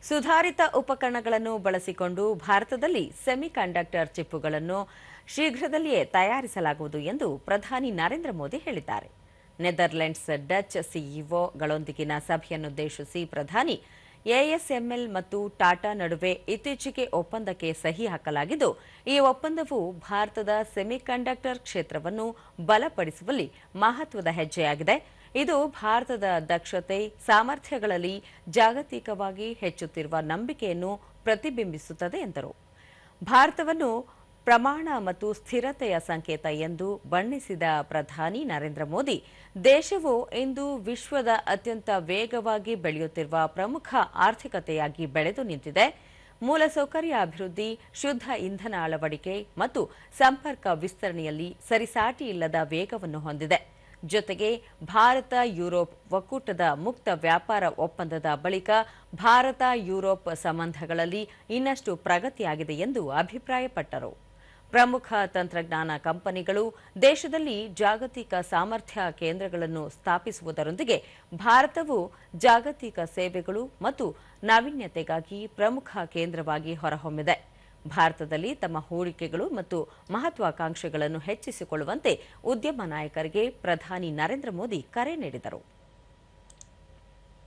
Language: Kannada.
ಸುಧಾರಿತ ಉಪಕರಣಗಳನ್ನು ಬಳಸಿಕೊಂಡು ಭಾರತದಲ್ಲಿ ಸೆಮಿಕಂಡಕ್ಟರ್ ಚಿಪ್ಪುಗಳನ್ನು ಶೀಘ್ರದಲ್ಲಿಯೇ ತಯಾರಿಸಲಾಗುವುದು ಎಂದು ಪ್ರಧಾನಿ ನರೇಂದ್ರ ಮೋದಿ ಹೇಳಿದ್ದಾರೆ. ನೆದರ್ಲೆಂಡ್ಸ್ ಡಚ್ ಸಿಇಒಗಳೊಂದಿಗಿನ ಸಭೆಯನ್ನುದ್ದೇಶಿಸಿ ಪ್ರಧಾನಿ ಎಎಸ್ಎಂಎಲ್ ಮತ್ತು ಟಾಟಾ ನಡುವೆ ಇತ್ತೀಚೆಗೆ ಒಪ್ಪಂದಕ್ಕೆ ಸಹಿ ಹಾಕಲಾಗಿದ್ದು, ಈ ಒಪ್ಪಂದವು ಭಾರತದ ಸೆಮಿಕಂಡಕ್ಟರ್ ಕ್ಷೇತ್ರವನ್ನು ಬಲಪಡಿಸುವಲ್ಲಿ ಮಹತ್ವದ ಹೆಜ್ಜೆಯಾಗಿದೆ. ಇದು ಭಾರತದ ದಕ್ಷತೆ, ಸಾಮರ್ಥ್ಯಗಳಲ್ಲಿ ಜಾಗತಿಕವಾಗಿ ಹೆಚ್ಚುತ್ತಿರುವ ನಂಬಿಕೆಯನ್ನು ಪ್ರತಿಬಿಂಬಿಸುತ್ತದೆ ಎಂದರು. ಭಾರತವನ್ನು ಪ್ರಮಾಣ ಮತ್ತು ಸ್ಥಿರತೆಯ ಸಂಕೇತ ಎಂದು ಬಣ್ಣಿಸಿದ ಪ್ರಧಾನಿ ನರೇಂದ್ರ ಮೋದಿ, ದೇಶವು ಇಂದು ವಿಶ್ವದ ಅತ್ಯಂತ ವೇಗವಾಗಿ ಬೆಳೆಯುತ್ತಿರುವ ಪ್ರಮುಖ ಆರ್ಥಿಕತೆಯಾಗಿ ಬೆಳೆದು ನಿಂತಿದೆ. ಮೂಲಸೌಕರ್ಯ ಅಭಿವೃದ್ಧಿ, ಶುದ್ಧ ಇಂಧನ ಅಳವಡಿಕೆ ಮತ್ತು ಸಂಪರ್ಕ ವಿಸ್ತರಣೆಯಲ್ಲಿ ಸರಿಸಾಟಿಯಿಲ್ಲದ ವೇಗವನ್ನು ಹೊಂದಿದೆ. ಜೊತೆಗೆ ಭಾರತ ಯುರೋಪ್ ಒಕ್ಕೂಟದ ಮುಕ್ತ ವ್ಯಾಪಾರ ಒಪ್ಪಂದದ ಬಳಿಕ ಭಾರತ ಯುರೋಪ್ ಸಂಬಂಧಗಳಲ್ಲಿ ಇನ್ನಷ್ಟು ಪ್ರಗತಿಯಾಗಿದೆ ಎಂದು ಅಭಿಪ್ರಾಯಪಟ್ಟರು. ಪ್ರಮುಖ ತಂತ್ರಜ್ಞಾನ ಕಂಪನಿಗಳು ದೇಶದಲ್ಲಿ ಜಾಗತಿಕ ಸಾಮರ್ಥ್ಯ ಕೇಂದ್ರಗಳನ್ನು ಸ್ಥಾಪಿಸುವುದರೊಂದಿಗೆ ಭಾರತವು ಜಾಗತಿಕ ಸೇವೆಗಳು ಮತ್ತು ನಾವೀನ್ಯತೆಗಾಗಿ ಪ್ರಮುಖ ಕೇಂದ್ರವಾಗಿ ಹೊರಹೊಮ್ಮಿದೆ. ಭಾರತದಲ್ಲಿ ತಮ್ಮ ಹೂಡಿಕೆಗಳು ಮತ್ತು ಮಹತ್ವಾಕಾಂಕ್ಷೆಗಳನ್ನು ಹೆಚ್ಚಿಸಿಕೊಳ್ಳುವಂತೆ ಉದ್ಯಮ ನಾಯಕರಿಗೆ ಪ್ರಧಾನಿ ನರೇಂದ್ರ ಮೋದಿ ಕರೆ ನೀಡಿದರು.